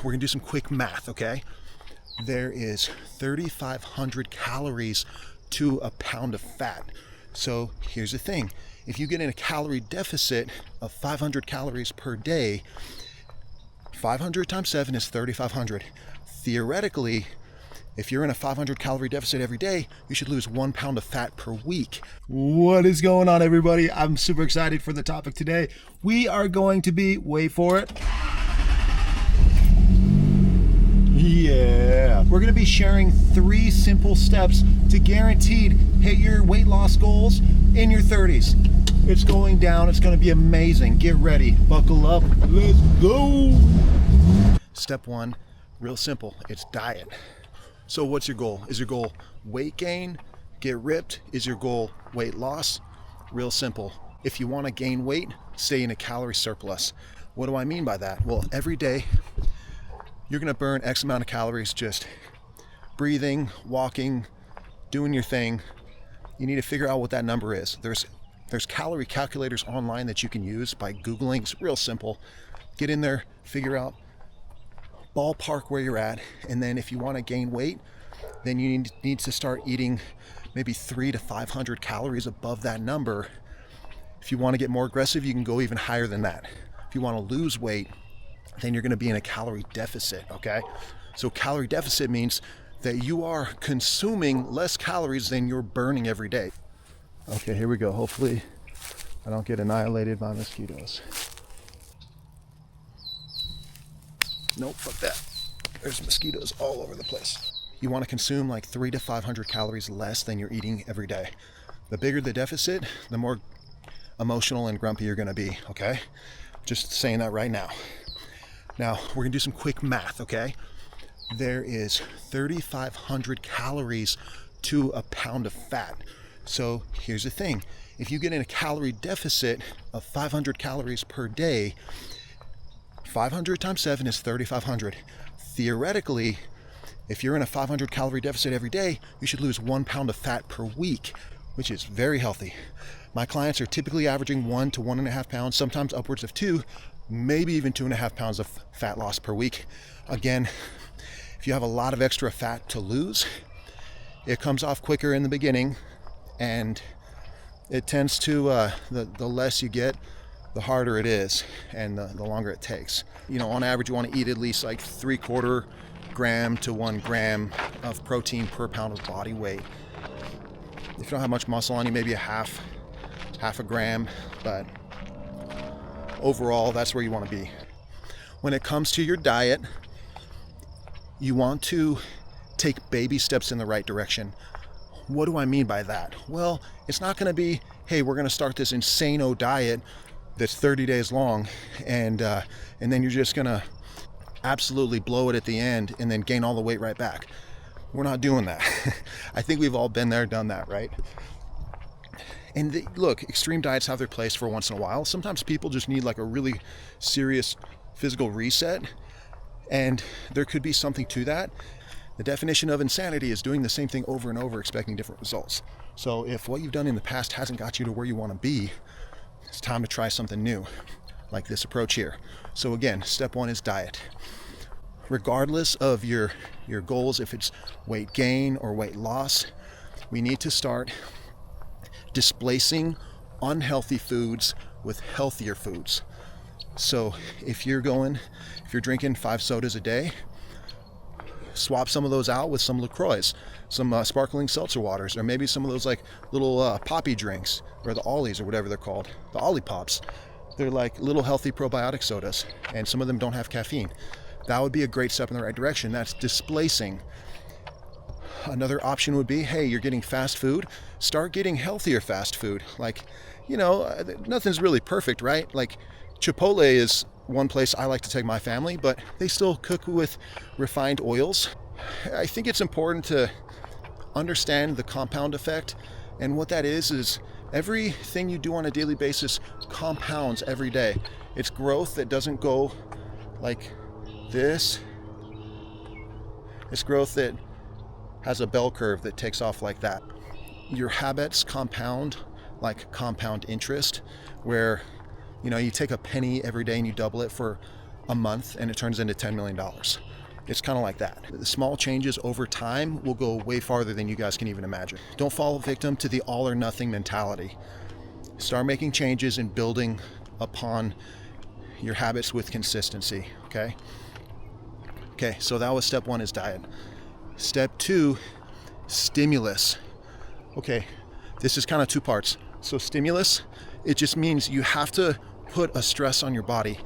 We're gonna do some quick math, okay? There is 3,500 calories to a pound of fat. So here's the thing. If you get in a calorie deficit of 500 calories per day, 500 times 7 is 3,500. Theoretically, if you're in a 500 calorie deficit every day, you should lose 1 pound of fat per week. What is going on, everybody? I'm super excited for the topic today. We are going to be, wait for it. Yeah. We're going to be sharing 3 simple steps to guaranteed hit your weight loss goals in your 30s. It's going down. It's going to be amazing. Get ready. Buckle up. Let's go. Step 1, real simple. It's diet. So what's your goal? Is your goal weight gain? Get ripped? Is your goal weight loss? Real simple. If you want to gain weight, stay in a calorie surplus. What do I mean by that? Well, every day you're going to burn X amount of calories just breathing, walking, doing your thing. You need to figure out what that number is. There's calorie calculators online that you can use by Googling. It's real simple. Get in there, figure out ballpark where you're at, and then if you want to gain weight, then you need to start eating maybe 300 to 500 calories above that number. If you want to get more aggressive, you can go even higher than that. If you want to lose weight, then you're going to be in a calorie deficit, okay? So calorie deficit means that you are consuming less calories than you're burning every day. Okay, here we go. Hopefully I don't get annihilated by mosquitoes. Nope, fuck that. There's mosquitoes all over the place. You want to consume like 300 to 500 calories less than you're eating every day. The bigger the deficit, the more emotional and grumpy you're going to be, okay? Just saying that right now. Now, we're going to do some quick math, okay? There is 3,500 calories to a pound of fat. So here's the thing. If you get in a calorie deficit of 500 calories per day, 500 times 7 is 3,500. Theoretically, if you're in a 500 calorie deficit every day, you should lose 1 pound of fat per week, which is very healthy. My clients are typically averaging 1 to 1.5 pounds, sometimes upwards of 2, maybe even 2.5 pounds of fat loss per week. Again, if you have a lot of extra fat to lose, it comes off quicker in the beginning, and it tends to, the less you get, the harder it is, and the longer it takes. You know, on average, you want to eat at least like 3/4 gram to 1 gram of protein per pound of body weight. If you don't have much muscle on you, maybe a half a gram, but overall, that's where you want to be. When it comes to your diet, you want to take baby steps in the right direction. What do I mean by that? Well, it's not going to be, hey, we're going to start this insane-o diet that's 30 days long, and then you're just going to absolutely blow it at the end and then gain all the weight right back. We're not doing that. I think we've all been there, done that, right? And look, extreme diets have their place for once in a while. Sometimes people just need like a really serious physical reset, and there could be something to that. The definition of insanity is doing the same thing over and over, expecting different results. So if what you've done in the past hasn't got you to where you want to be, it's time to try something new, like this approach here. So again, step 1 is diet. Regardless of your goals, if it's weight gain or weight loss, we need to start displacing unhealthy foods with healthier foods. So if you're drinking 5 sodas a day, swap some of those out with some LaCroix, some sparkling seltzer waters, or maybe some of those like little poppy drinks, or the Ollies, or whatever they're called, the Ollie Pops. They're like little healthy probiotic sodas, and some of them don't have caffeine. That would be a great step in the right direction. That's displacing. Another option would be, hey, you're getting fast food, start getting healthier fast food. Like, you know, nothing's really perfect, right? Like Chipotle is one place I like to take my family, but they still cook with refined oils. I think it's important to understand the compound effect, and what that is everything you do on a daily basis compounds every day. It's growth that doesn't go like this. It's growth that has a bell curve that takes off like that. Your habits compound like compound interest, where you take a penny every day and you double it for a month and it turns into $10 million. It's kind of like that. The small changes over time will go way farther than you guys can even imagine. Don't fall victim to the all or nothing mentality. Start making changes and building upon your habits with consistency, okay? Okay, so that was step 1 is diet. Step 2, stimulus. Okay, this is kind of 2 parts. So stimulus, it just means you have to put a stress on your body.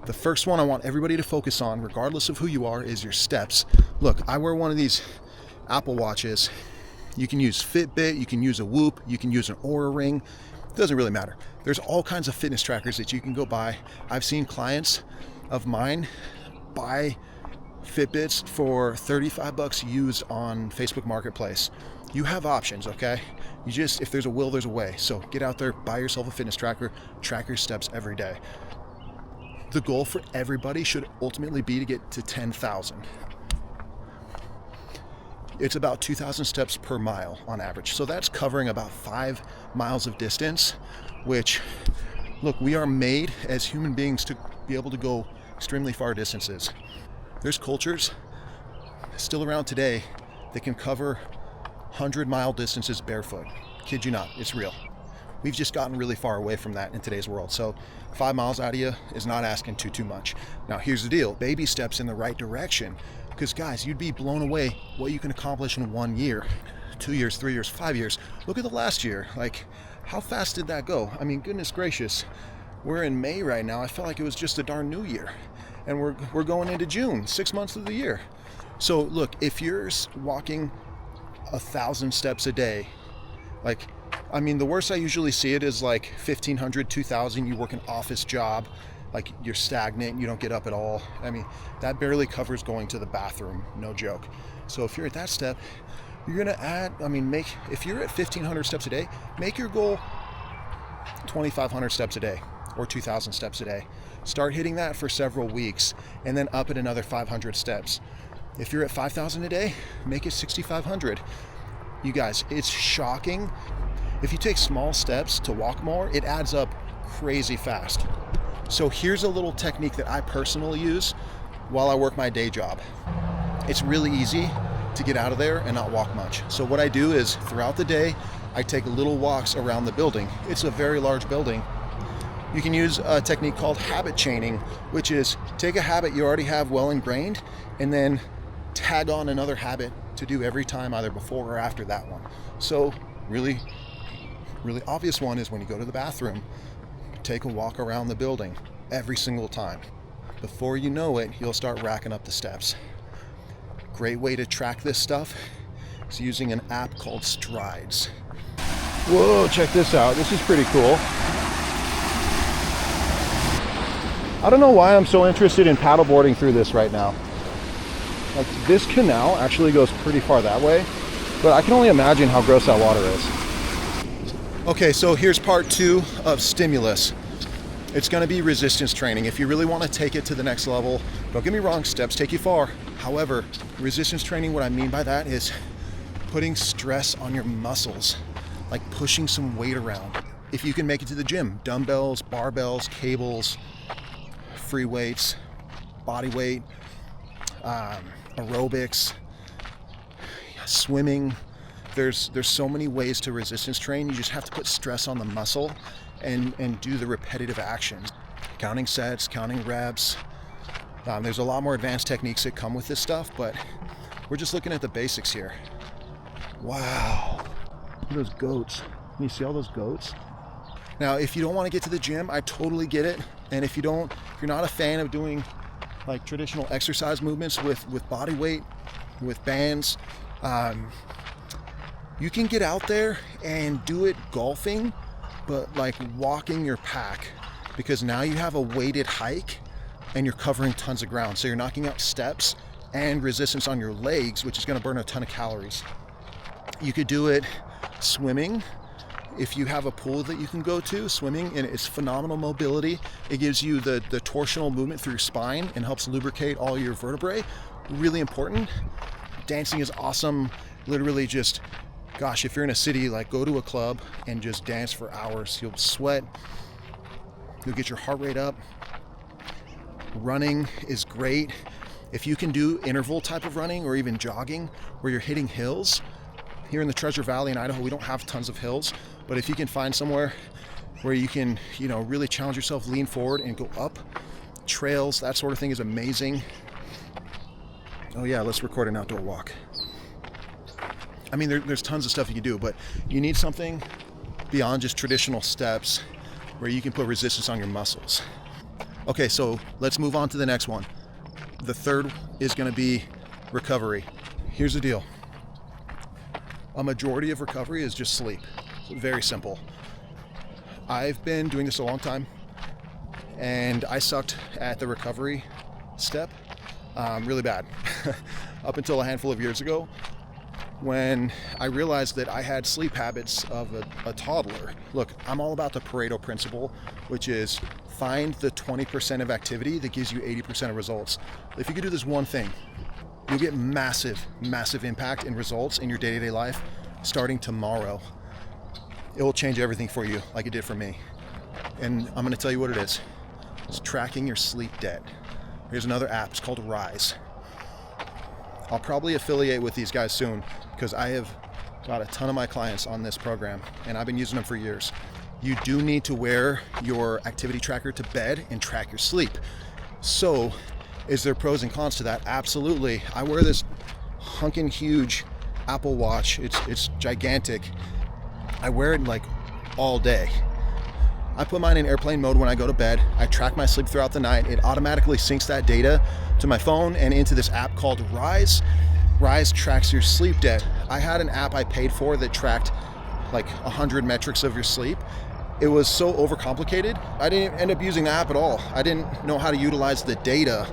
The first one I want everybody to focus on, regardless of who you are, is your steps. Look, I wear one of these Apple Watches. You can use Fitbit, you can use a Whoop, you can use an Oura Ring. It doesn't really matter. There's all kinds of fitness trackers that you can go buy. I've seen clients of mine buy Fitbits for $35 used on Facebook Marketplace. You have options, okay? You just, if there's a will, there's a way. So get out there, buy yourself a fitness tracker, track your steps every day. The goal for everybody should ultimately be to get to 10,000. It's about 2,000 steps per mile on average. So that's covering about 5 miles of distance, which, look, we are made as human beings to be able to go extremely far distances. There's cultures still around today that can cover 100-mile distances barefoot. Kid you not, it's real. We've just gotten really far away from that in today's world. So 5 miles out of you is not asking too much. Now here's the deal, baby steps in the right direction. Because guys, you'd be blown away what you can accomplish in 1 year, 2 years, 3 years, 5 years. Look at the last year. Like, how fast did that go? I mean, goodness gracious. We're in May right now. I felt like it was just a darn new year. And we're going into June, 6 months of the year. So look, if you're walking 1,000 steps a day, like, I mean, the worst I usually see it is like 1,500, 2,000. You work an office job, like you're stagnant, you don't get up at all. I mean, that barely covers going to the bathroom, no joke. So if you're at that step, you're gonna add, I mean, if you're at 1,500 steps a day, make your goal 2,500 steps a day or 2,000 steps a day. Start hitting that for several weeks and then up at another 500 steps. If you're at 5,000 a day, make it 6,500. You guys, it's shocking. If you take small steps to walk more, it adds up crazy fast. So here's a little technique that I personally use while I work my day job. It's really easy to get out of there and not walk much. So what I do is throughout the day, I take little walks around the building. It's a very large building. You can use a technique called habit chaining, which is take a habit you already have well ingrained and then tag on another habit to do every time, either before or after that one. So really obvious one is when you go to the bathroom, take a walk around the building every single time. Before you know it, you'll start racking up the steps. Great way to track this stuff is using an app called Strides. Whoa, check this out. This is pretty cool. I don't know why I'm so interested in paddleboarding through this right now. Like, this canal actually goes pretty far that way, but I can only imagine how gross that water is. Okay, so here's part 2 of stimulus. It's gonna be resistance training. If you really wanna take it to the next level, don't get me wrong, steps take you far. However, resistance training, what I mean by that is putting stress on your muscles, like pushing some weight around. If you can make it to the gym, dumbbells, barbells, cables, free weights, body weight, aerobics, swimming. There's so many ways to resistance train. You just have to put stress on the muscle and do the repetitive actions. Counting sets, counting reps. There's a lot more advanced techniques that come with this stuff, but we're just looking at the basics here. Wow, look at those goats. Can you see all those goats? Now, if you don't want to get to the gym, I totally get it. And if you're not a fan of doing like traditional exercise movements with body weight, with bands, you can get out there and do it golfing, but like walking your pack, because now you have a weighted hike and you're covering tons of ground. So you're knocking out steps and resistance on your legs, which is going to burn a ton of calories. You could do it swimming. If you have a pool that you can go to, swimming, and it's phenomenal mobility. It gives you the torsional movement through your spine and helps lubricate all your vertebrae. Really important. Dancing is awesome. Literally just, gosh, if you're in a city, like go to a club and just dance for hours. You'll sweat. You'll get your heart rate up. Running is great. If you can do interval type of running or even jogging where you're hitting hills, here in the Treasure Valley in Idaho, we don't have tons of hills, but if you can find somewhere where you can, really challenge yourself, lean forward and go up, trails, that sort of thing is amazing. Oh yeah, let's record an outdoor walk. I mean, there's tons of stuff you can do, but you need something beyond just traditional steps where you can put resistance on your muscles. Okay, so let's move on to the next one. The third is going to be recovery. Here's the deal. A majority of recovery is just sleep. It's very simple. I've been doing this a long time, and I sucked at the recovery step really bad up until a handful of years ago, when I realized that I had sleep habits of a toddler. Look, I'm all about the Pareto principle, which is find the 20% of activity that gives you 80% of results. If you could do this one thing, you'll get massive, massive impact in results in your day-to-day life starting tomorrow. It will change everything for you like it did for me. And I'm gonna tell you what it is. It's tracking your sleep debt. Here's another app, it's called Rise. I'll probably affiliate with these guys soon because I have got a ton of my clients on this program and I've been using them for years. You do need to wear your activity tracker to bed and track your sleep. So, is there pros and cons to that? Absolutely. I wear this hunkin' huge Apple Watch. It's gigantic. I wear it like all day. I put mine in airplane mode when I go to bed. I track my sleep throughout the night. It automatically syncs that data to my phone and into this app called Rise. Rise tracks your sleep debt. I had an app I paid for that tracked like 100 metrics of your sleep. It was so overcomplicated, I didn't end up using the app at all. I didn't know how to utilize the data.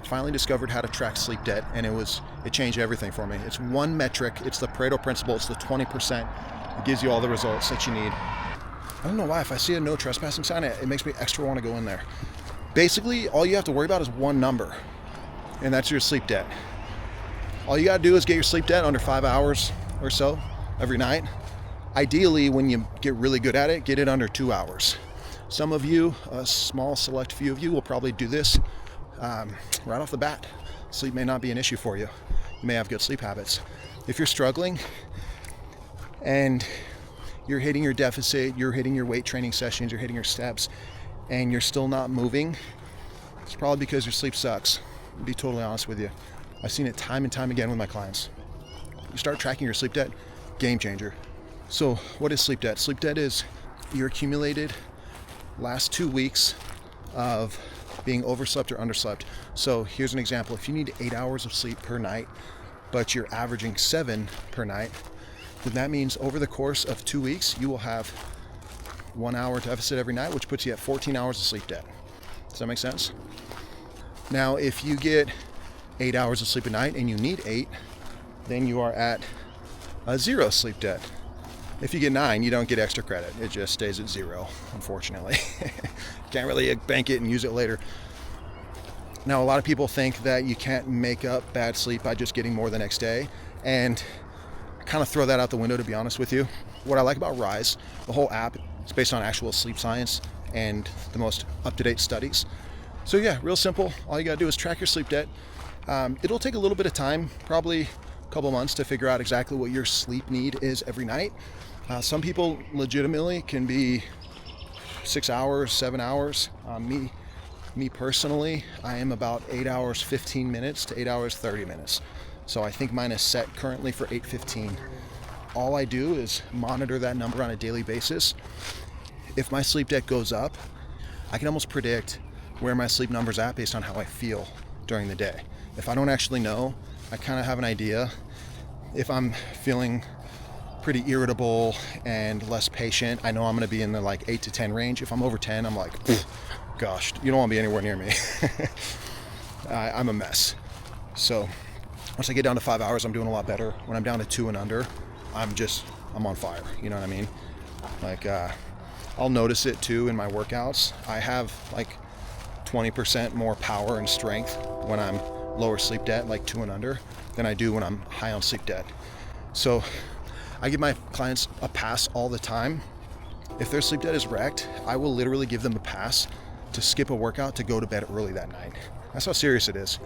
Finally discovered how to track sleep debt, and it changed everything for me. It's one metric, it's the Pareto principle, it's the 20%. It gives you all the results that you need. I don't know why, if I see a no trespassing sign, it makes me extra want to go in there. Basically, all you have to worry about is one number, and that's your sleep debt. All you gotta do is get your sleep debt under 5 hours or so every night. Ideally, when you get really good at it, get it under 2 hours. Some of you, a small select few of you, will probably do this right off the bat. Sleep may not be an issue for you. You may have good sleep habits. If you're struggling and you're hitting your deficit, you're hitting your weight training sessions, you're hitting your steps, and you're still not moving, it's probably because your sleep sucks. To be totally honest with you. I've seen it time and time again with my clients. You start tracking your sleep debt, game changer. So what is sleep debt? Sleep debt is your accumulated last 2 weeks of being overslept or underslept. So here's an example. If you need 8 hours of sleep per night, but you're averaging 7 per night, then that means over the course of 2 weeks, you will have 1 hour deficit every night, which puts you at 14 hours of sleep debt. Does that make sense? Now, if you get 8 hours of sleep a night and you need 8, then you are at a 0 sleep debt. If you get 9, you don't get extra credit. It just stays at 0, unfortunately. Can't really bank it and use it later. Now, a lot of people think that you can't make up bad sleep by just getting more the next day, and I kind of throw that out the window, to be honest with you. What I like about Rise, the whole app, is based on actual sleep science and the most up-to-date studies. So yeah, real simple. All you gotta do is track your sleep debt. It'll take a little bit of time, probably a couple months, to figure out exactly what your sleep need is every night. Some people legitimately can be 6 hours, 7 hours. Me personally, I am about 8 hours 15 minutes to 8 hours 30 minutes. So I think mine is set currently for 8:15. All I do is monitor that number on a daily basis. If my sleep debt goes up, I can almost predict where my sleep number's at based on how I feel during the day. If I don't actually know, I kind of have an idea. If I'm feeling pretty irritable and less patient, I know I'm going to be in the like 8 to 10 range. If I'm over 10, I'm like, gosh, you don't want to be anywhere near me. I'm a mess. So once I get down to 5 hours, I'm doing a lot better. When I'm down to 2 and under, I'm on fire. You know what I mean? Like, I'll notice it too in my workouts. I have like 20% more power and strength when I'm lower sleep debt, like 2 and under, than I do when I'm high on sleep debt. So I give my clients a pass all the time. If their sleep debt is wrecked, I will literally give them a pass to skip a workout to go to bed early that night. That's how serious it is.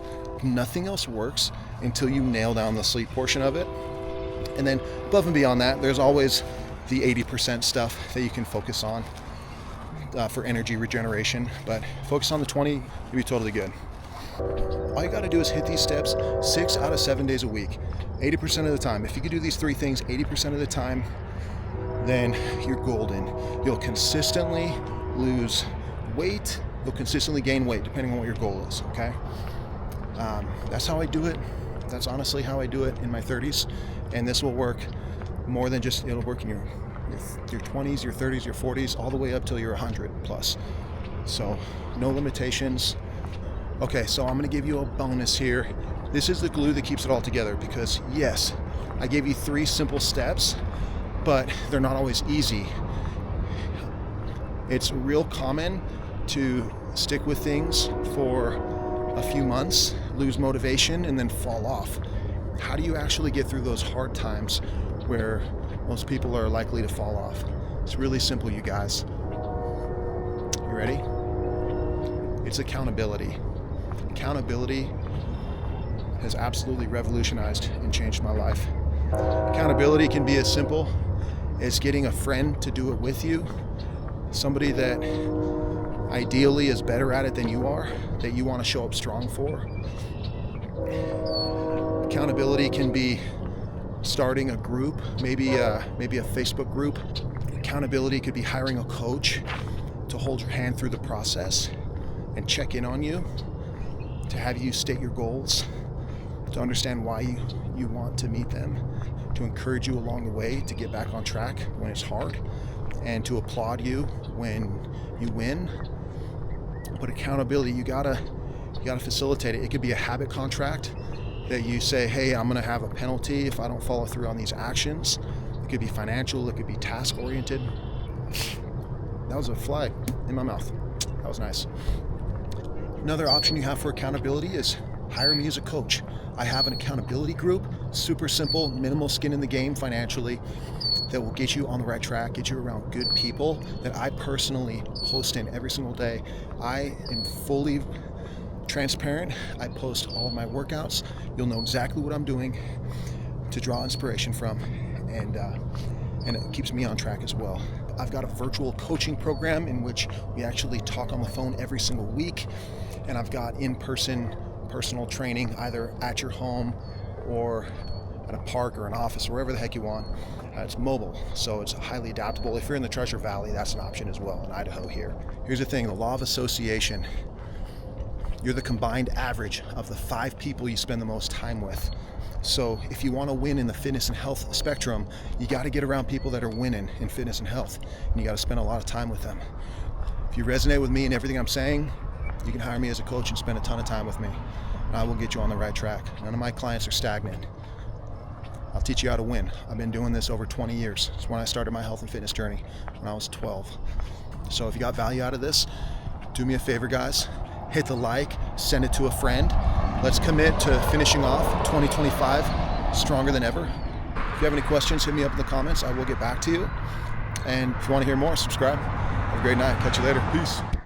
Nothing else works until you nail down the sleep portion of it. And then above and beyond that, there's always the 80% stuff that you can focus on for energy regeneration, but focus on the 20, you'll be totally good. All you gotta do is hit these steps 6 out of 7 days a week, 80% of the time. If you can do these 3 things 80% of the time, then you're golden. You'll consistently lose weight, you'll consistently gain weight, depending on what your goal is, okay? That's how I do it. That's honestly how I do it in my 30s, and this will work more than just, it'll work in your 20s, your 30s, your 40s, all the way up till you're 100 plus. So no limitations. Okay, so I'm gonna give you a bonus here. This is the glue that keeps it all together, because yes, I gave you 3 simple steps, but they're not always easy. It's real common to stick with things for a few months, lose motivation, and then fall off. How do you actually get through those hard times where most people are likely to fall off? It's really simple, you guys. You ready? It's accountability. Accountability has absolutely revolutionized and changed my life. Accountability can be as simple as getting a friend to do it with you, somebody that ideally is better at it than you are, that you want to show up strong for. Accountability can be starting a group, maybe a Facebook group. Accountability could be hiring a coach to hold your hand through the process and check in on you, to have you state your goals, to understand why you want to meet them, to encourage you along the way to get back on track when it's hard, and to applaud you when you win. But accountability, you gotta facilitate it. It could be a habit contract that you say, hey, I'm gonna have a penalty if I don't follow through on these actions. It could be financial, it could be task oriented. That was a fly in my mouth. That was nice. Another option you have for accountability is hire me as a coach. I have an accountability group, super simple, minimal skin in the game financially, that will get you on the right track, get you around good people that I personally host in every single day. I am fully transparent. I post all of my workouts. You'll know exactly what I'm doing to draw inspiration from, and it keeps me on track as well. I've got a virtual coaching program in which we actually talk on the phone every single week, and I've got in-person personal training either at your home or at a park or an office or wherever the heck you want. It's mobile, so it's highly adaptable. If you're in the Treasure Valley, that's an option as well in Idaho here. Here's the thing, the law of association. You're the combined average of the 5 people you spend the most time with. So if you want to win in the fitness and health spectrum, you got to get around people that are winning in fitness and health, and you got to spend a lot of time with them. If you resonate with me and everything I'm saying, you can hire me as a coach and spend a ton of time with me, and I will get you on the right track. None of my clients are stagnant. I'll teach you how to win. I've been doing this over 20 years. It's when I started my health and fitness journey when I was 12. So if you got value out of this, do me a favor, guys. Hit the like, send it to a friend. Let's commit to finishing off 2025 stronger than ever. If you have any questions, hit me up in the comments. I will get back to you. And if you want to hear more, subscribe. Have a great night. Catch you later. Peace.